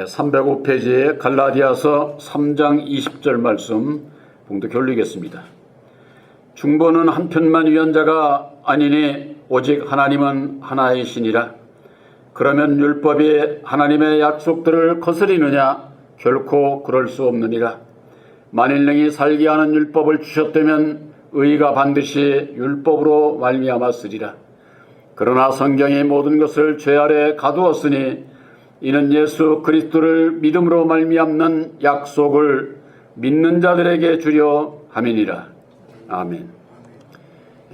305페이지의 갈라디아서 3장 20절 말씀 봉독해 올리겠습니다. 중보는 한편만 위한 자가 아니니 오직 하나님은 하나이시니라. 그러면 율법이 하나님의 약속들을 거스리느냐? 결코 그럴 수 없느니라. 만일 능히 살게 하는 율법을 주셨다면 의가 반드시 율법으로 말미암았으리라. 그러나 성경이 모든 것을 죄 아래 가두었으니 이는 예수 그리스도를 믿음으로 말미암는 약속을 믿는 자들에게 주려 함이니라. 아멘.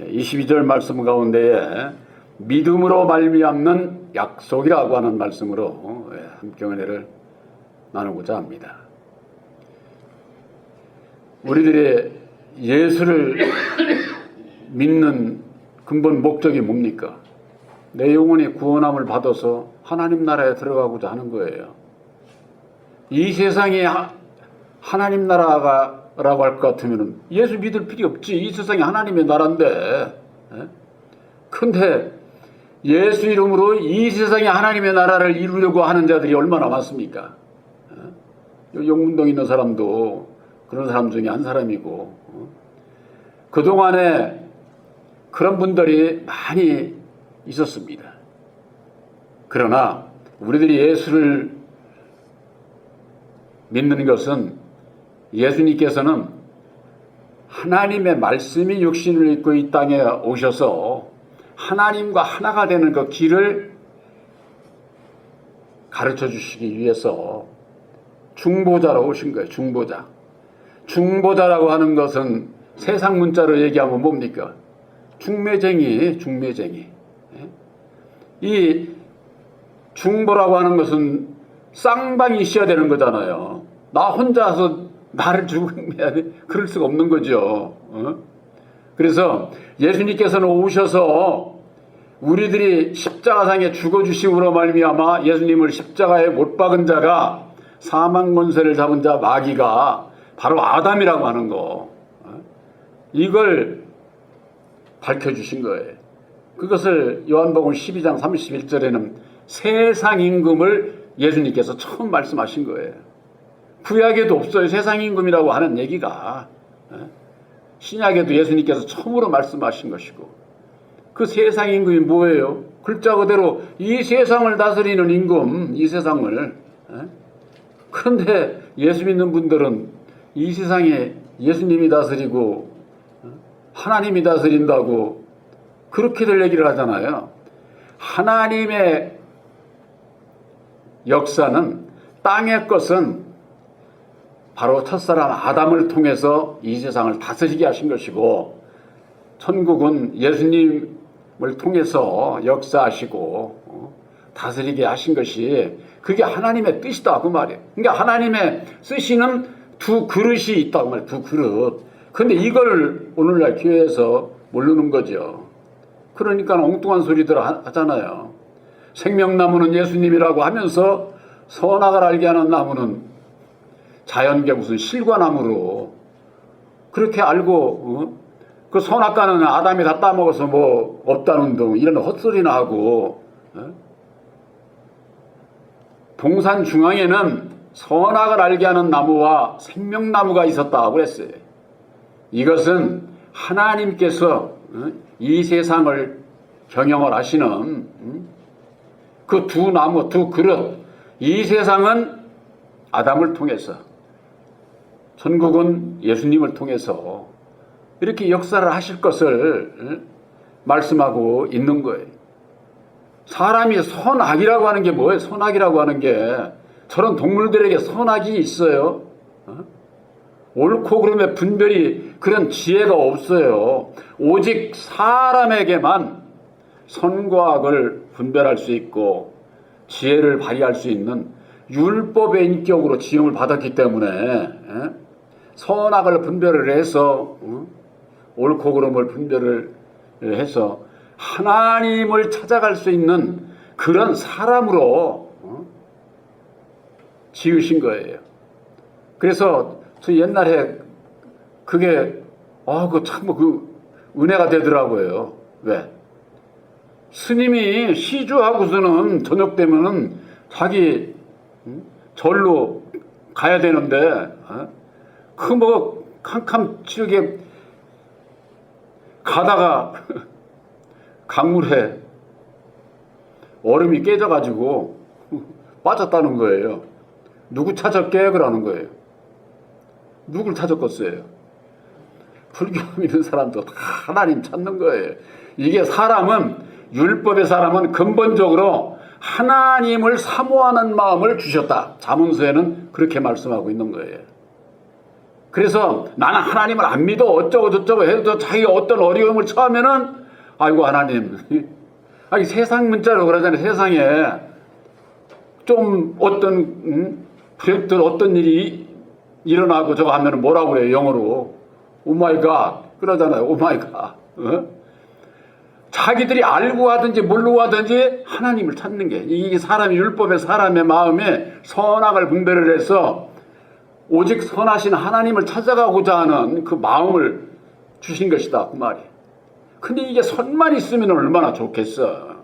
22절 말씀 가운데에 믿음으로 말미암는 약속이라고 하는 말씀으로 함께 은혜를 나누고자 합니다. 우리들의 예수를 믿는 근본 목적이 뭡니까? 내 영혼이 구원함을 받아서 하나님 나라에 들어가고자 하는 거예요. 이 세상이 하나님 나라라고 할 것 같으면 예수 믿을 필요 없지. 이 세상이 하나님의 나라인데. 근데 예수 이름으로 이 세상에 하나님의 나라를 이루려고 하는 자들이 얼마나 많습니까? 용문동에 있는 사람도 그런 사람 중에 한 사람이고, 그동안에 그런 분들이 많이 있었습니다. 그러나 우리들이 예수를 믿는 것은 예수님께서는 하나님의 말씀이 육신을 입고 이 땅에 오셔서 하나님과 하나가 되는 그 길을 가르쳐 주시기 위해서 중보자로 오신 거예요. 중보자. 중보자라고 하는 것은 세상 문자로 얘기하면 뭡니까? 중매쟁이. 이 중보라고 하는 것은 쌍방이 있어야 되는 거잖아요. 나 혼자서 나를 죽여야 돼? 그럴 수가 없는 거죠. 그래서 예수님께서는 오셔서 우리들이 십자가상에 죽어주심으로 말미암아 예수님을 십자가에 못 박은 자가 사망 권세를 잡은 자 마귀가 바로 아담이라고 하는 거, 이걸 밝혀주신 거예요. 그것을 요한복음 12장 31절에는 세상 임금을 예수님께서 처음 말씀하신 거예요. 구약에도 없어요. 세상 임금이라고 하는 얘기가. 신약에도 예수님께서 처음으로 말씀하신 것이고, 그 세상 임금이 뭐예요? 글자 그대로 이 세상을 다스리는 임금, 이 세상을. 그런데 예수 믿는 분들은 이 세상에 예수님이 다스리고 하나님이 다스린다고 그렇게들 얘기를 하잖아요. 하나님의 역사는, 땅의 것은 바로 첫사람 아담을 통해서 이 세상을 다스리게 하신 것이고, 천국은 예수님을 통해서 역사하시고 다스리게 하신 것이, 그게 하나님의 뜻이다 그 말이에요. 그러니까 하나님의 쓰시는 두 그릇이 있다고 말이에요. 두 그릇. 근데 이걸 오늘날 교회에서 모르는 거죠. 그러니까 엉뚱한 소리들 하잖아요. 생명나무는 예수님이라고 하면서 선악을 알게 하는 나무는 자연계 무슨 실과나무로 그렇게 알고, 그 선악과는 아담이 다 따먹어서 뭐 없다는 등 이런 헛소리나 하고, 동산 중앙에는 선악을 알게 하는 나무와 생명나무가 있었다고 그랬어요. 이것은 하나님께서 이 세상을 경영을 하시는 그 두 나무, 두 그릇, 이 세상은 아담을 통해서, 천국은 예수님을 통해서 이렇게 역사를 하실 것을 말씀하고 있는 거예요. 사람이 선악이라고 하는 게 뭐예요? 선악이라고 하는 게, 저런 동물들에게 선악이 있어요? 옳고 그름의 분별이, 그런 지혜가 없어요. 오직 사람에게만 선과 악을 분별할 수 있고 지혜를 발휘할 수 있는 율법의 인격으로 지음을 받았기 때문에 선악을 분별을 해서, 옳고 그름을 분별을 해서 하나님을 찾아갈 수 있는 그런 사람으로 지으신 거예요. 그래서 저 옛날에 그게 그 참 은혜가 되더라고요. 왜? 스님이 시주하고서는 저녁 되면은 자기 절로 가야 되는데 그 뭐 캄캄 칠게 가다가 강물에 얼음이 깨져가지고 빠졌다는 거예요. 누구 찾았게? 그러는 거예요. 누굴 찾았겠어요? 불교 믿는 사람도 다 하나님 찾는 거예요. 이게 율법의 사람은 근본적으로 하나님을 사모하는 마음을 주셨다. 잠언서에는 그렇게 말씀하고 있는 거예요. 그래서 나는 하나님을 안 믿어 어쩌고 저쩌고 해도 자기가 어떤 어려움을 처하면은 아이고 하나님, 아니 세상 문자로 그러잖아요. 세상에 좀 어떤 불행들 어떤 일이 일어나고 저거 하면은 뭐라고 그래요? 영어로 오마이갓 그러잖아요. 오마이갓. 자기들이 알고 하든지 모르고 하든지 하나님을 찾는 게 이게 율법의 사람의 마음에 선악을 분별을 해서 오직 선하신 하나님을 찾아가고자 하는 그 마음을 주신 것이다 그 말이. 근데 이게 선만 있으면 얼마나 좋겠어.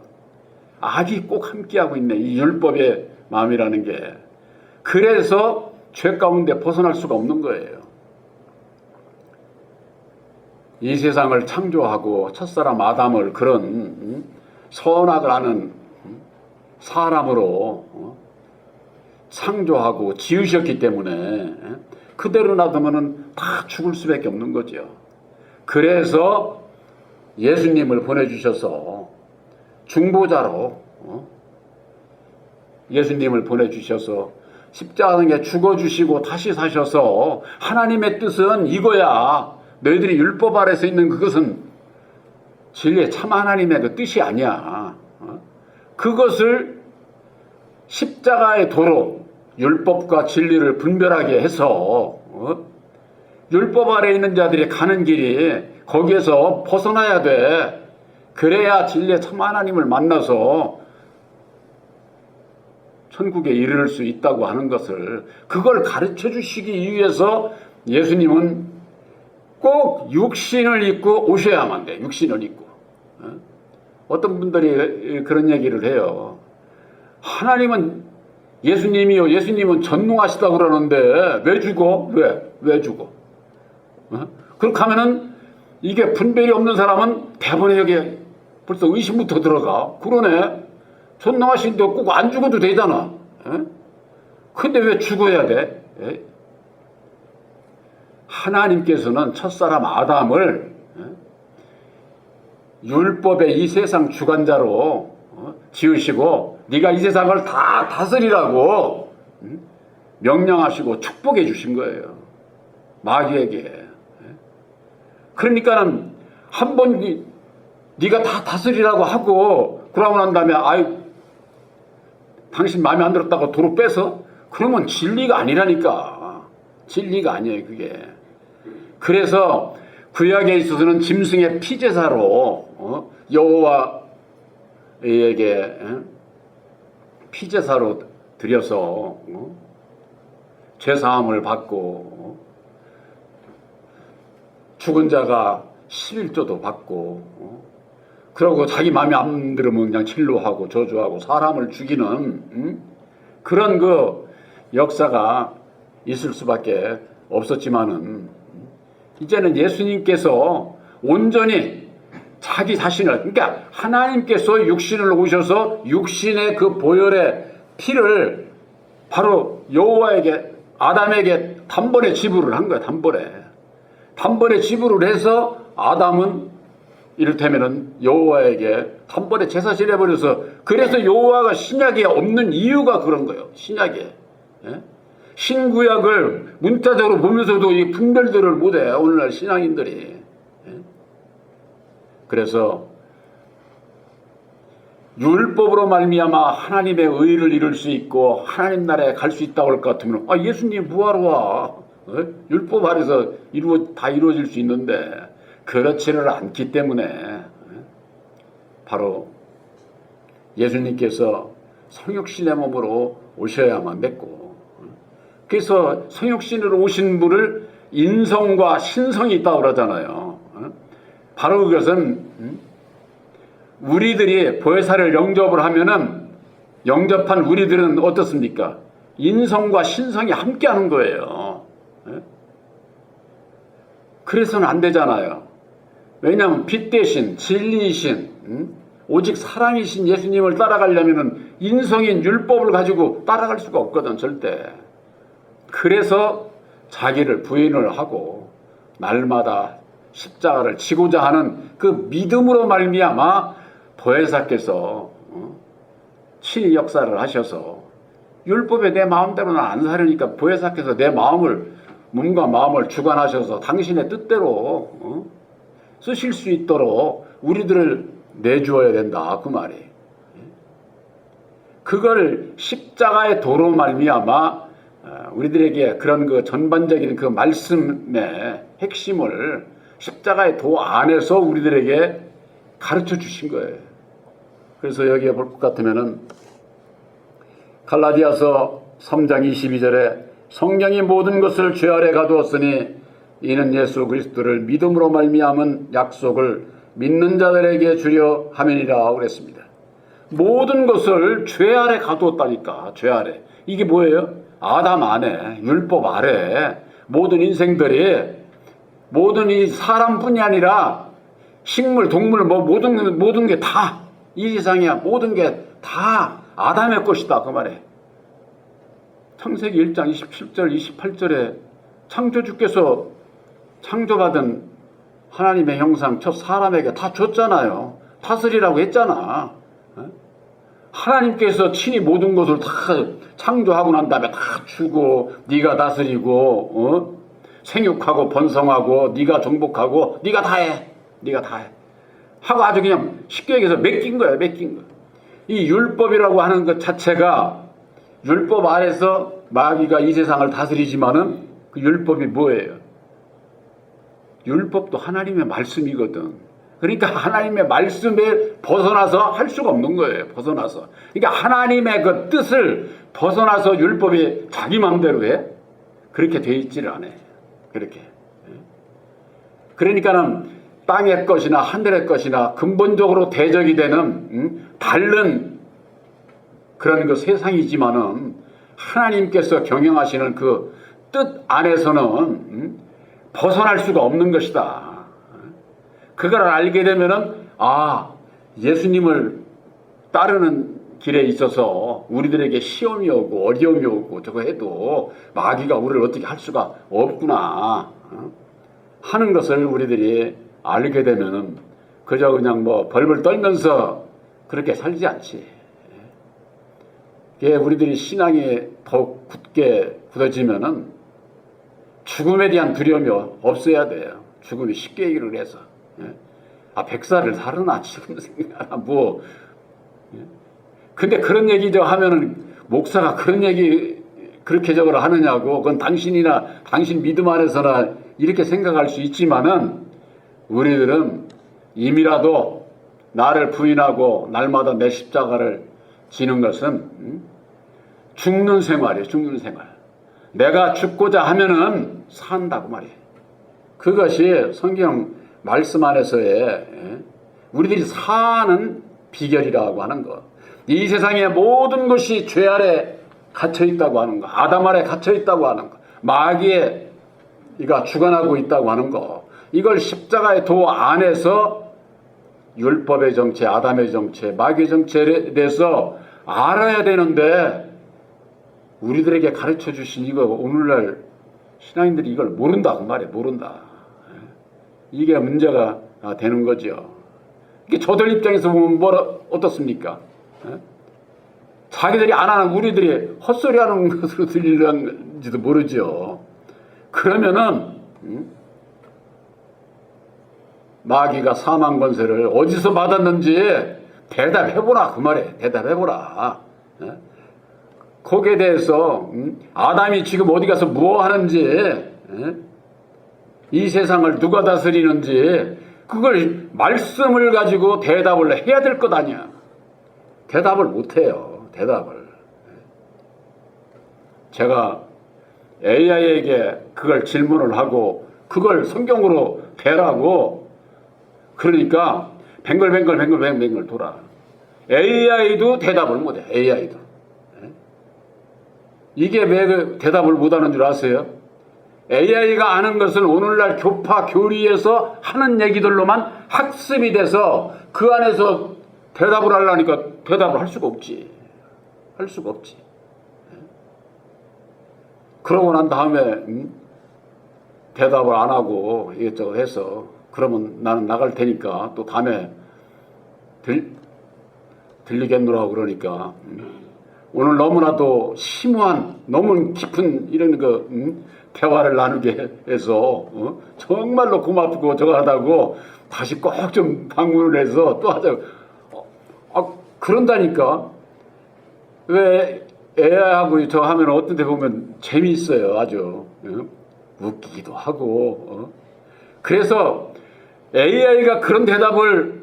악이 꼭 함께하고 있네 이 율법의 마음이라는 게. 그래서 죄 가운데 벗어날 수가 없는 거예요. 이 세상을 창조하고 첫사람 아담을 그런 선악을 아는 사람으로 창조하고 지으셨기 때문에 그대로 놔두면 다 죽을 수밖에 없는 거죠. 그래서 예수님을 보내주셔서 중보자로 예수님을 보내주셔서 십자가에 죽어주시고 다시 사셔서 하나님의 뜻은 이거야. 너희들이 율법 아래서 있는 그것은 진리의 참 하나님의 그 뜻이 아니야. 그것을 십자가의 도로 율법과 진리를 분별하게 해서 율법 아래 있는 자들이 가는 길이 거기에서 벗어나야 돼. 그래야 진리의 참 하나님을 만나서 천국에 이르를 수 있다고 하는 것을 그걸 가르쳐 주시기 위해서 예수님은 꼭 육신을 입고 오셔야만 돼. 육신을 입고. 어떤 분들이 그런 얘기를 해요. 하나님은 예수님이요. 예수님은 전능하시다고 그러는데 왜 죽어? 왜 죽어? 그렇게 하면은 이게 분별이 없는 사람은 대번에 여기에 벌써 의심부터 들어가. 그러네. 전능하신데 꼭 안 죽어도 되잖아. 근데 왜 죽어야 돼? 하나님께서는 첫사람 아담을 율법의 이 세상 주관자로 지으시고 네가 이 세상을 다 다스리라고 명령하시고 축복해 주신 거예요. 마귀에게. 그러니까는 한 번 네가 다 다스리라고 하고 그러고 난 다음에 당신 마음에 안 들었다고 도로 빼서 그러면 진리가 아니라니까. 진리가 아니에요 그게. 그래서 구약에 있어서는 짐승의 피제사로 여호와에게 피제사로 드려서 죄사함을 받고 죽은 자가 11조도 받고 그러고 자기 마음에 안 들으면 그냥 진로하고 저주하고 사람을 죽이는 그런 그 역사가 있을 수밖에 없었지만은 이제는 예수님께서 온전히 자기 자신을 그러니까 하나님께서 육신을 오셔서 육신의 그 보혈의 피를 바로 여호와에게 아담에게 단번에 지불을 한 거야. 단번에 지불을 해서 아담은 이를테면은 여호와에게 단번에 제사 지내버려서 그래서 여호와가 신약에 없는 이유가 그런 거예요. 신약에. 신구약을 문자적으로 보면서도 이 분별들을 못해 오늘날 신앙인들이. 그래서 율법으로 말미암아 하나님의 의를 이룰 수 있고 하나님 나라에 갈 수 있다고 할 것 같으면 예수님 뭐하러 와? 율법 아래서 다 이루어질 수 있는데 그렇지를 않기 때문에 바로 예수님께서 성육신의 몸으로 오셔야만 됐고 그래서 성육신으로 오신 분을 인성과 신성이 있다고 그러잖아요. 바로 그것은 우리들이 보혜사를 영접을 하면은 영접한 우리들은 어떻습니까? 인성과 신성이 함께하는 거예요. 그래서는 안 되잖아요. 왜냐하면 빛 대신 진리이신 오직 사랑이신 예수님을 따라가려면 인성인 율법을 가지고 따라갈 수가 없거든, 절대. 그래서 자기를 부인을 하고 날마다 십자가를 지고자 하는 그 믿음으로 말미암아 보혜사께서 친히 역사를 하셔서 율법에 내 마음대로는 안 살으니까 보혜사께서 내 마음을, 몸과 마음을 주관하셔서 당신의 뜻대로 쓰실 수 있도록 우리들을 내주어야 된다, 그 말이. 그걸 십자가의 도로 말미암아 우리들에게 그런 그 전반적인 그 말씀의 핵심을 십자가의 도 안에서 우리들에게 가르쳐 주신 거예요. 그래서 여기에 볼 것 같으면은 갈라디아서 3장 22절에 성경이 모든 것을 죄 아래 가두었으니 이는 예수 그리스도를 믿음으로 말미암은 약속을 믿는 자들에게 주려 함이니라 그랬습니다. 모든 것을 죄 아래 가두었다니까. 죄 아래. 이게 뭐예요? 아담 안에, 율법 아래 모든 인생들이, 모든 이 사람뿐이 아니라 식물, 동물, 뭐 모든 게 다, 이 세상이야 모든 게 다 아담의 것이다, 그 말에. 창세기 1장 27절 28절에 창조주께서 창조받은 하나님의 형상 첫 사람에게 다 줬잖아요. 다스리라고 했잖아. 하나님께서 친히 모든 것을 다 창조하고 난 다음에 다 주고 네가 다스리고 생육하고 번성하고 네가 정복하고 네가 다 해. 네가 다 해. 하고 아주 그냥 쉽게 얘기해서 맡긴 거야. 맡긴 거. 이 율법이라고 하는 것 자체가 율법 아래서 마귀가 이 세상을 다스리지만은 그 율법이 뭐예요? 율법도 하나님의 말씀이거든. 그러니까 하나님의 말씀에 벗어나서 할 수가 없는 거예요. 벗어나서. 그러니까 하나님의 그 뜻을 벗어나서 율법이 자기 마음대로 해? 그렇게 돼 있지를 않아요. 그렇게. 그러니까는 땅의 것이나 하늘의 것이나 근본적으로 대적이 되는 다른 그런 그 세상이지만은 하나님께서 경영하시는 그 뜻 안에서는 벗어날 수가 없는 것이다. 그걸 알게 되면은 예수님을 따르는 길에 있어서 우리들에게 시험이 오고 어려움이 오고 저거 해도 마귀가 우리를 어떻게 할 수가 없구나 하는 것을 우리들이 알게 되면은 그저 그냥 뭐 벌벌 떨면서 그렇게 살지 않지. 우리들이 신앙이 더욱 굳게 굳어지면은 죽음에 대한 두려움이 없어야 돼요. 죽음이 쉽게 얘기를 해서. 100살을 살으나 지금 생각하나 뭐. 근데 그런 얘기 하면은 목사가 그런 얘기 그렇게 저걸 하느냐고. 그건 당신이나 당신 믿음 안에서나 이렇게 생각할 수 있지만은 우리들은 임이라도 나를 부인하고 날마다 내 십자가를 지는 것은 죽는 생활이에요. 죽는 생활. 내가 죽고자 하면은 산다고 말이에요. 그것이 성경 말씀 안에서의 우리들이 사는 비결이라고 하는 것. 이 세상의 모든 것이 죄 아래 갇혀 있다고 하는 것. 아담 아래 갇혀 있다고 하는 것. 마귀에 이가 주관하고 있다고 하는 것. 이걸 십자가의 도 안에서 율법의 정체, 아담의 정체, 마귀의 정체에 대해서 알아야 되는데 우리들에게 가르쳐 주신 이거 오늘날 신앙인들이 이걸 모른다 그 말이에요. 모른다. 이게 문제가 되는 거죠. 이게 저들 입장에서 보면 어떻습니까? 자기들이 안 하는 우리들이 헛소리하는 것으로 들리는지도 모르죠. 그러면은 마귀가 사망 권세를 어디서 받았는지 대답해보라 그 말이에요. 대답해보라. 거기에 대해서 아담이 지금 어디 가서 뭐 하는지 이 세상을 누가 다스리는지 그걸 말씀을 가지고 대답을 해야 될 것 아니야. 대답을 못해요. 대답을. 제가 AI에게 그걸 질문을 하고 그걸 성경으로 대라고 그러니까 뱅글뱅글 돌아. AI도 대답을 못해. AI도. 이게 왜 그 대답을 못하는 줄 아세요? AI가 아는 것은 오늘날 교파 교리에서 하는 얘기들로만 학습이 돼서 그 안에서 대답을 하려니까 대답을 할 수가 없지. 할 수가 없지. 그러고 난 다음에 대답을 안 하고 이것저것 해서 그러면 나는 나갈 테니까 또 다음에 들리겠노라고 그러니까 오늘 너무나도 심오한 너무 깊은 이런 대화를 나누게 해서 정말로 고맙고 저거 하다고 다시 꼭 좀 방문을 해서 또 하자고. 그런다니까. 왜 AI하고 저 하면 어떤 데 보면 재미있어요. 아주 웃기기도 하고. 그래서 AI가 그런 대답을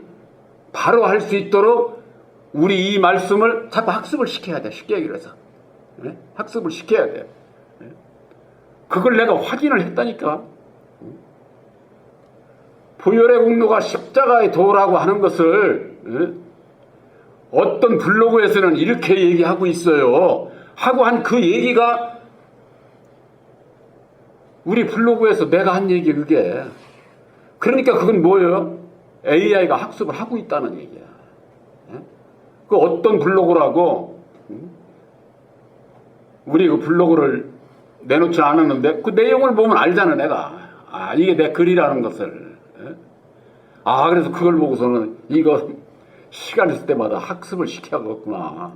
바로 할 수 있도록 우리 이 말씀을 자꾸 학습을 시켜야 돼. 쉽게 얘기를 해서. 학습을 시켜야 돼. 그걸 내가 확인을 했다니까. 보혈의 공로가 십자가의 도라고 하는 것을 어떤 블로그에서는 이렇게 얘기하고 있어요. 하고 한 그 얘기가 우리 블로그에서 내가 한 얘기 그게. 그러니까 그건 뭐예요? AI가 학습을 하고 있다는 얘기야. 그 어떤 블로그라고 우리 그 블로그를 내놓지 않았는데 그 내용을 보면 알잖아 내가. 이게 내 글이라는 것을. 그래서 그걸 보고서는 이거 시간 있을 때마다 학습을 시켜야겠구나.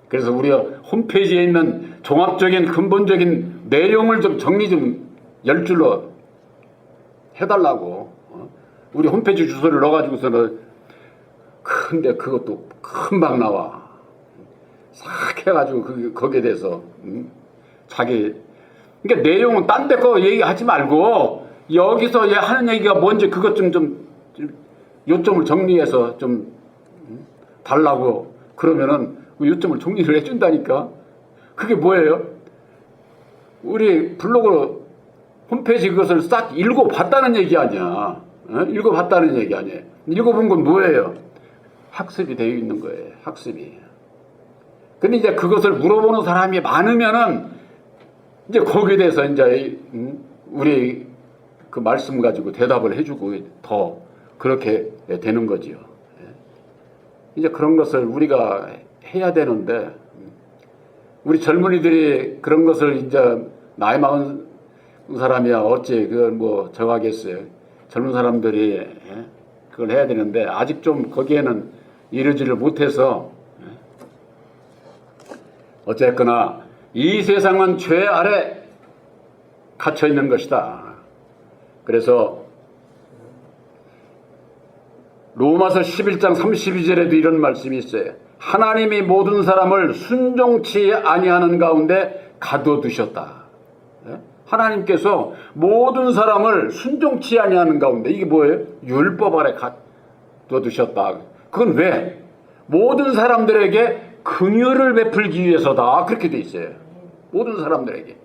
그래서 우리가 홈페이지에 있는 종합적인 근본적인 내용을 좀 정리 좀 10줄로 해달라고. 우리 홈페이지 주소를 넣어가지고서는 근데 그것도 금방 나와. 싹 해가지고 거기에 대해서 자기 그러니까 내용은 딴 데 거 얘기하지 말고 여기서 하는 얘기가 뭔지 그것 좀 요점을 정리해서 좀 달라고 그러면은 그 요점을 정리를 해준다니까. 그게 뭐예요? 우리 블로그 홈페이지 그것을 싹 읽어봤다는 얘기 아니야. 읽어봤다는 얘기 아니에요. 읽어본 건 뭐예요? 학습이 되어 있는 거예요. 학습이. 근데 이제 그것을 물어보는 사람이 많으면은 이제 거기에 대해서 이제 우리 그 말씀 가지고 대답을 해주고 더 그렇게 되는 거지요. 이제 그런 것을 우리가 해야 되는데 우리 젊은이들이 그런 것을 이제 나이 많은 사람이야 어찌 그걸 뭐 정하겠어요. 젊은 사람들이 그걸 해야 되는데 아직 좀 거기에는 이르지를 못해서 어쨌거나 이 세상은 죄 아래 갇혀 있는 것이다. 그래서 로마서 11장 32절에도 이런 말씀이 있어요. 하나님이 모든 사람을 순종치 아니하는 가운데 가둬두셨다. 하나님께서 모든 사람을 순종치 아니하는 가운데 이게 뭐예요? 율법 아래 가둬두셨다. 그건 왜? 모든 사람들에게 긍휼을 베풀기 위해서다. 그렇게 돼 있어요. 모든 사람들에게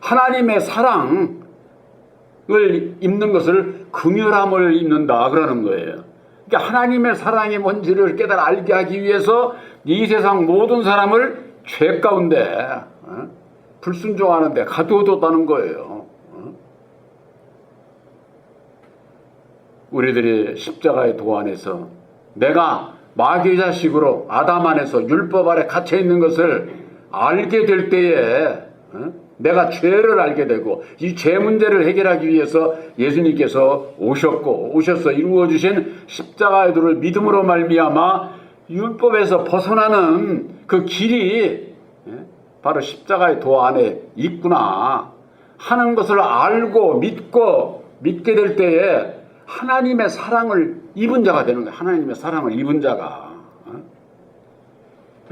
하나님의 사랑을 입는 것을 긍휼함을 입는다 그러는 거예요. 그러니까 하나님의 사랑이 뭔지를 깨달아 알게 하기 위해서 이 세상 모든 사람을 죄 가운데 불순종하는데 가두어뒀다는 거예요. 우리들이 십자가의 도 안에서 내가 마귀의 자식으로 아담 안에서 율법 아래 갇혀 있는 것을 알게 될 때에 내가 죄를 알게 되고 이 죄 문제를 해결하기 위해서 예수님께서 오셔서 이루어주신 십자가의 도를 믿음으로 말미암아 율법에서 벗어나는 그 길이 바로 십자가의 도 안에 있구나 하는 것을 알고 믿게 될 때에 하나님의 사랑을 입은 자가 되는 거예요. 하나님의 사랑을 입은 자가.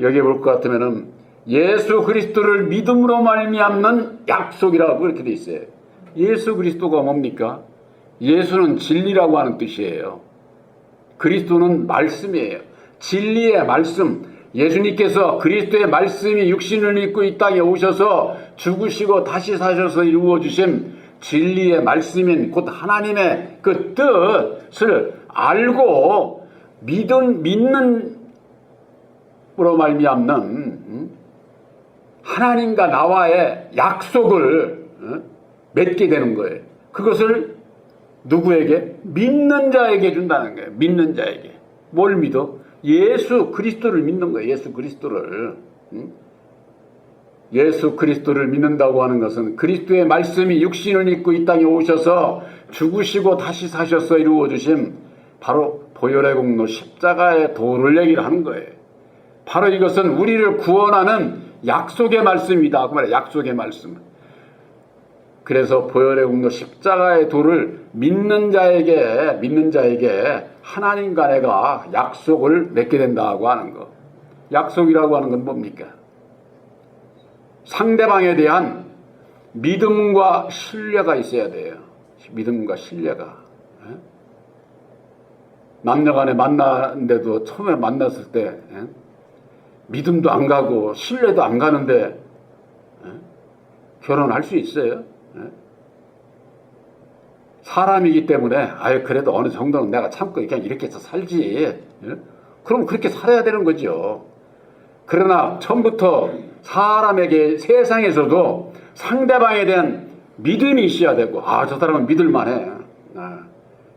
여기에 볼 것 같으면은 예수 그리스도를 믿음으로 말미암는 약속이라고 그렇게 돼 있어요. 예수 그리스도가 뭡니까? 예수는 진리라고 하는 뜻이에요. 그리스도는 말씀이에요. 진리의 말씀. 예수님께서 그리스도의 말씀이 육신을 입고 이 땅에 오셔서 죽으시고 다시 사셔서 이루어주신 진리의 말씀인 곧 하나님의 그 뜻을 알고 믿음으로 말미암는 하나님과 나와의 약속을 맺게 되는 거예요. 그것을 누구에게? 믿는 자에게 준다는 거예요. 믿는 자에게. 뭘 믿어? 예수 그리스도를 믿는 거예요. 예수 그리스도를. 예수 그리스도를 믿는다고 하는 것은 그리스도의 말씀이 육신을 입고 이 땅에 오셔서 죽으시고 다시 사셔서 이루어 주신 바로 보혈의 공로 십자가의 도를 얘기를 하는 거예요. 바로 이것은 우리를 구원하는 약속의 말씀이다. 그 말이에요. 약속의 말씀. 그래서 보혈의 공로 십자가의 도를 믿는 자에게 하나님과 내가 약속을 맺게 된다고 하는 것. 약속이라고 하는 건 뭡니까? 상대방에 대한 믿음과 신뢰가 있어야 돼요. 믿음과 신뢰가. 남녀간에 만나는데도 처음에 만났을 때 믿음도 안 가고 신뢰도 안 가는데 결혼할 수 있어요? 사람이기 때문에 그래도 어느 정도는 내가 참고 그냥 이렇게 해서 살지. 그럼 그렇게 살아야 되는 거죠. 그러나 처음부터 사람에게 세상에서도 상대방에 대한 믿음이 있어야 되고 저 사람은 믿을만해.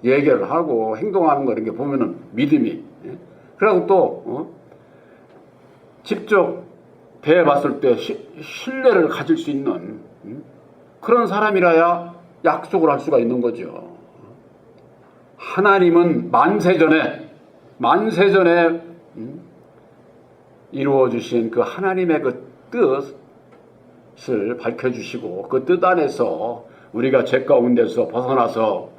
얘기를 하고 행동하는 거 이렇게 보면은 믿음이. 그리고 또 직접 대해봤을 때 신뢰를 가질 수 있는 그런 사람이라야 약속을 할 수가 있는 거죠. 하나님은 만세전에 이루어 주신 그 하나님의 그 뜻을 밝혀주시고 그 뜻 안에서 우리가 죄 가운데서 벗어나서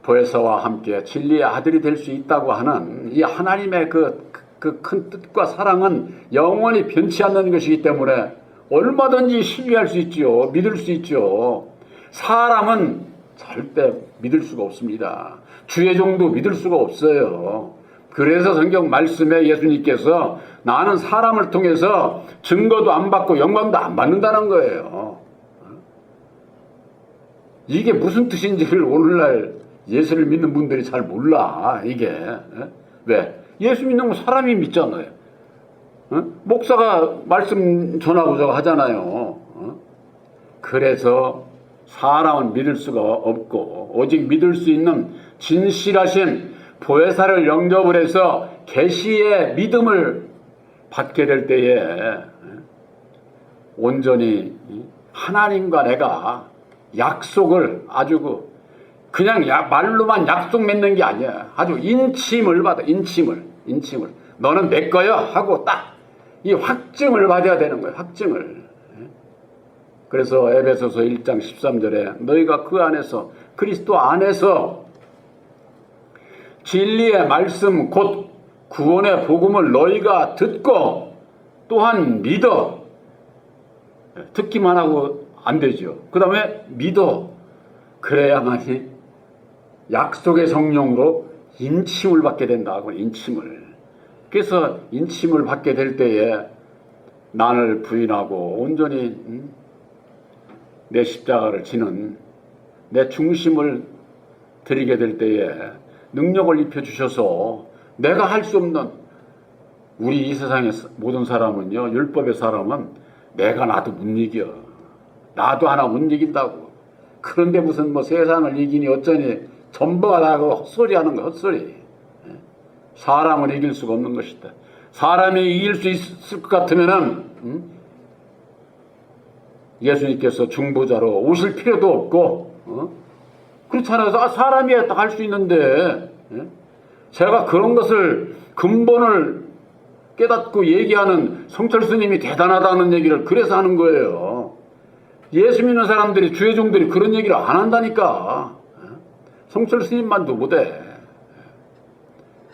보혜사와 함께 진리의 아들이 될 수 있다고 하는 이 하나님의 그 큰 뜻과 사랑은 영원히 변치 않는 것이기 때문에 얼마든지 신뢰할 수 있죠. 믿을 수 있죠. 사람은 절대 믿을 수가 없습니다. 주의 종도 믿을 수가 없어요. 그래서 성경 말씀에 예수님께서 나는 사람을 통해서 증거도 안 받고 영광도 안 받는다는 거예요. 이게 무슨 뜻인지를 오늘날 예수를 믿는 분들이 잘 몰라. 이게 왜? 예수 믿는 건 사람이 믿잖아요. 목사가 말씀 전하고자 하잖아요. 그래서 사람은 믿을 수가 없고 오직 믿을 수 있는 진실하신 보혜사를 영접을 해서 계시의 믿음을 받게 될 때에 온전히 하나님과 내가 약속을 아주 그냥 말로만 약속 맺는 게 아니야. 아주 인침을 받아. 인침을. 너는 내 거야 하고 딱 이 확증을 받아야 되는 거예요. 확증을. 그래서 에베소서 1장 13절에 너희가 그 안에서 그리스도 안에서 진리의 말씀 곧 구원의 복음을 너희가 듣고 또한 믿어. 듣기만 하고 안 되죠. 그 다음에 믿어. 그래야만이 약속의 성령으로 인침을 받게 된다고. 인침을. 그래서 인침을 받게 될 때에 나를 부인하고 온전히 내 십자가를 지는 내 중심을 드리게 될 때에 능력을 입혀주셔서 내가 할 수 없는 우리 이 세상의 모든 사람은요, 율법의 사람은 내가 나도 못 이겨. 나도 하나 못 이긴다고. 그런데 무슨 세상을 이기니 어쩌니 전부가 다 헛소리 하는 거, 헛소리. 사람을 이길 수가 없는 것이다. 사람이 이길 수 있을 것 같으면은, 예수님께서 중보자로 오실 필요도 없고, 그렇잖아요. 사람이 할 수 있는데, 제가 그런 것을 근본을 깨닫고 얘기하는 성철스님이 대단하다는 얘기를 그래서 하는 거예요. 예수 믿는 사람들이, 주의 종들이 그런 얘기를 안 한다니까. 성철스님만도 못해.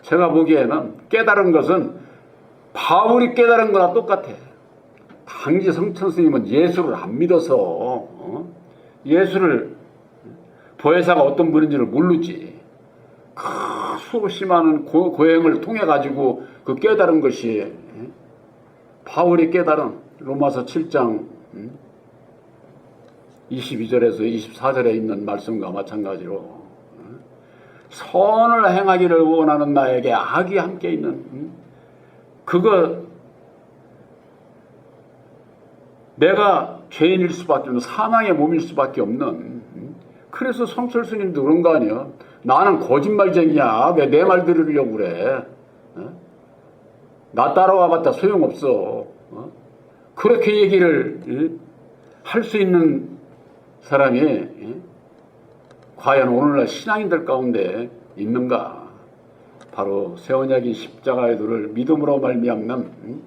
제가 보기에는 깨달은 것은 바울이 깨달은 거나 똑같아. 당시 성철스님은 예수를 안 믿어서 예수를 보혜사가 어떤 분인지를 모르지. 수없이 많은 고행을 통해 가지고 그 깨달은 것이 바울이 깨달은 로마서 7장 22절에서 24절에 있는 말씀과 마찬가지로 선을 행하기를 원하는 나에게 악이 함께 있는 그거 내가 죄인일 수밖에 없는 사망의 몸일 수밖에 없는 그래서 성철 스님도 그런 거 아니야. 나는 거짓말쟁이야. 왜 내 말 들으려고 그래. 나 따라와 봤다 소용없어. 그렇게 얘기를 할 수 있는 사람이 과연 오늘날 신앙인들 가운데 있는가. 바로 새 언약인 십자가의 도를 믿음으로 말미암는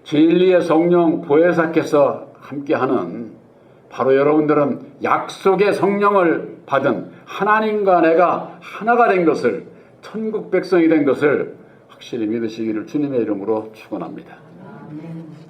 진리의 성령 보혜사께서 함께하는 바로 여러분들은 약속의 성령을 받은 하나님과 내가 하나가 된 것을 천국 백성이 된 것을 확실히 믿으시기를 주님의 이름으로 축원합니다. 아멘.